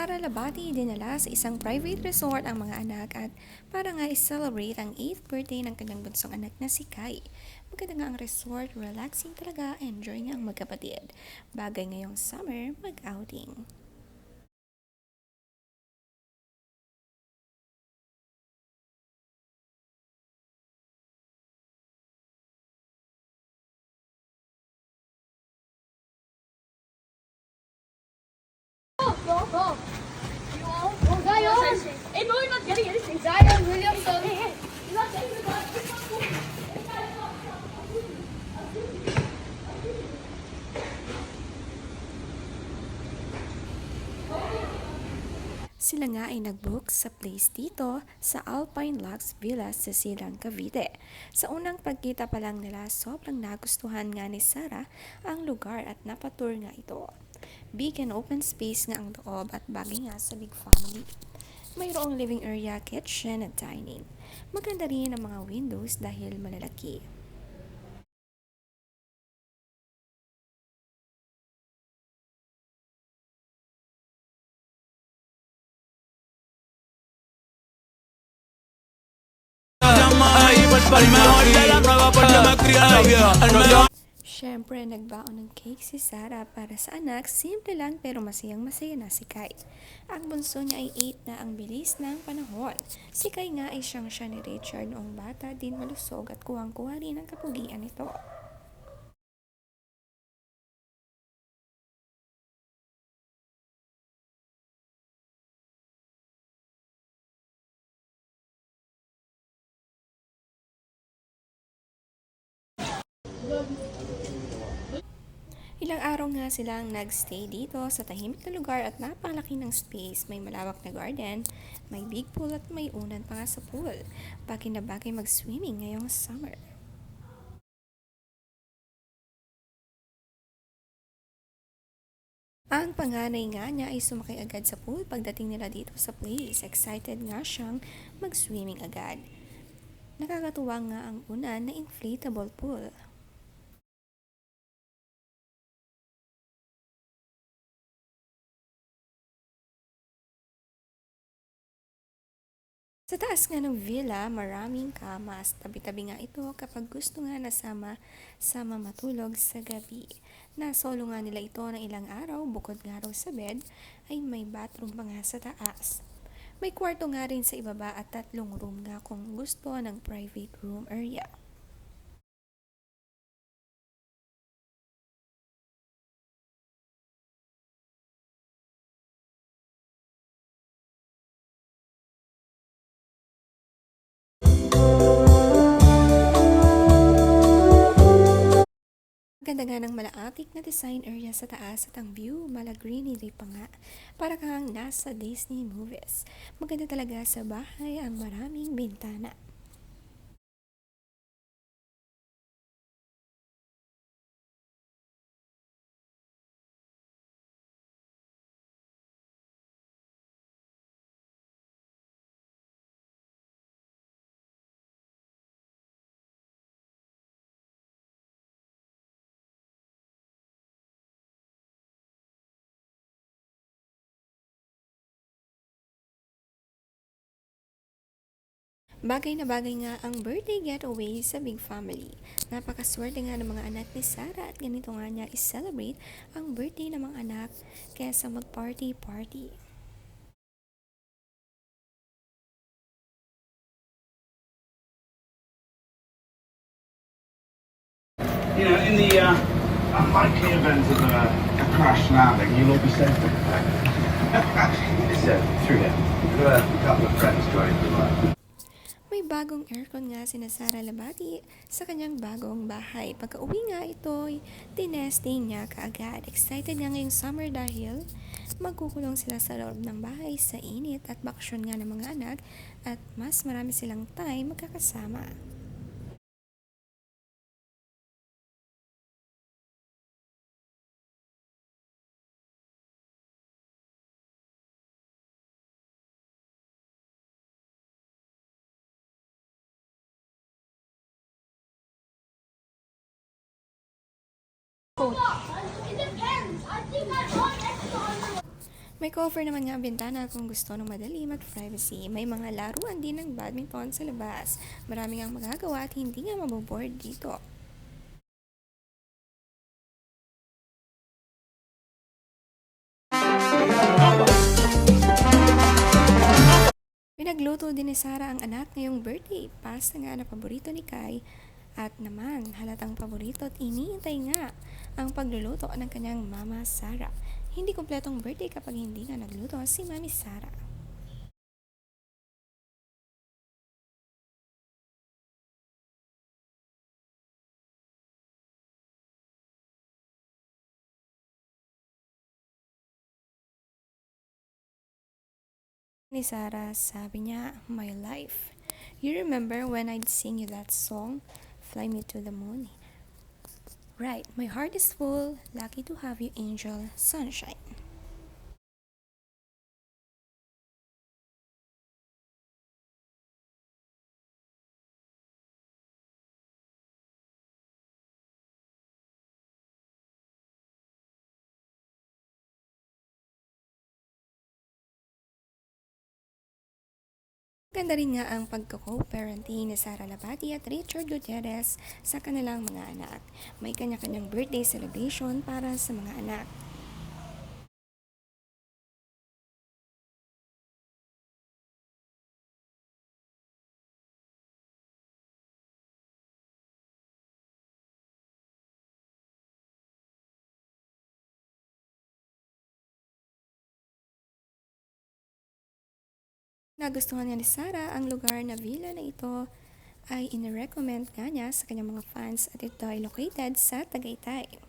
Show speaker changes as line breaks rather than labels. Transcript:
Sara Labati dinala sa isang private resort ang mga anak at para nga i-celebrate ang 8th birthday ng kanyang bunsong anak na si Kai. Maganda nga ang resort, relaxing talaga, enjoy nga ang magkapatid. Bagay ngayong summer, mag-outing.
Go. Zion! Hey, no, you're not getting anything. Zion Williamson. Hey, you're not getting the ball.
Sila nga ay nag-book sa place dito sa Alpine Lux Villas sa Silang, Cavite. Sa unang pagkita pa lang nila, sobrang nagustuhan nga ni Sara ang lugar at napatur nga ito. Big and open space nga ang loob at bagay nga sa big family. Mayroong living area, kitchen at dining. Maganda rin ang mga windows dahil malalaki. Siyempre, nagbaon ng cake si Sara para sa anak. Simple lang pero masayang masaya na si Kai. Ang bunso niya ay 8 na, ang bilis ng panahon. Si Kai nga ay siyang siya ni Richard noong bata, din malusog at kuwang-kuha rin ang kapugian nito. Ilang araw nga silang nagstay dito sa tahimik na lugar at napakalaki ng space. May malawak na garden, may big pool at may unan pa nga sa pool. Bagay na bagay mag-swimming ngayong summer. Ang panganay nga niya ay sumakay agad sa pool pagdating nila dito sa place. Excited nga siyang mag-swimming agad. Nakakatuwa nga ang unan na inflatable pool. Sa taas nga ng villa, maraming kamas. Tabi-tabi nga ito kapag gusto nga nasama matulog sa gabi. Nasolo nga nila ito ng ilang araw, bukod nga raw sa bed, ay may bathroom pa nga sa taas. May kwarto nga rin sa ibaba at 3 room nga kung gusto ng private room area. Ganda nga ng malaatik na design area sa taas at ang view, mala greenery pa nga. Para kang nasa Disney movies. Maganda talaga sa bahay ang maraming bintana. Bagay na bagay nga ang birthday getaway sa big family. Napakaswerte nga ng mga anak ni Sara at ganito nga niya i-celebrate ang birthday ng mga anak kaysa mag-party-party.
You know, in the unlikely event of a crash landing, you'll all be safe. It's through here. We've got a couple of friends joining the line.
May bagong aircon nga sina Sara Labati sa kanyang bagong bahay. Pagka-uwi nga ito'y tinesting niya kaagad. Excited nga ngayong summer dahil magkukulong sila sa loob ng bahay sa init at bakasyon nga ng mga anak at mas marami silang time magkakasama. May cover naman nga ang bintana kung gusto ng madilim at privacy. May mga laruan din ng badminton sa labas. Marami ang magagawa at hindi nga maboboard dito. Pinagluto din ni Sarah ang anak ngayong birthday. Pasta nga na paborito ni Kai at naman halatang paborito at iniintay nga ang pagluluto ng kanyang mama Sarah. Hindi kumpletong birthday kapag hindi nga nagluto si Mami Sarah. Ni Sarah, sabi niya, my life. You remember when I'd sing you that song, Fly Me to the Moon? Right, my heart is full, lucky to have you, Angel, sunshine. Ganda rin nga ang pagko-co-parenting ni Sara Labati at Richard Gutierrez sa kanilang mga anak. May kanya-kanyang birthday celebration para sa mga anak. Nagustuhan nga ni Sara ang lugar na villa na ito ay inirecommend nga niya sa kanyang mga fans at ito ay located sa Tagaytay.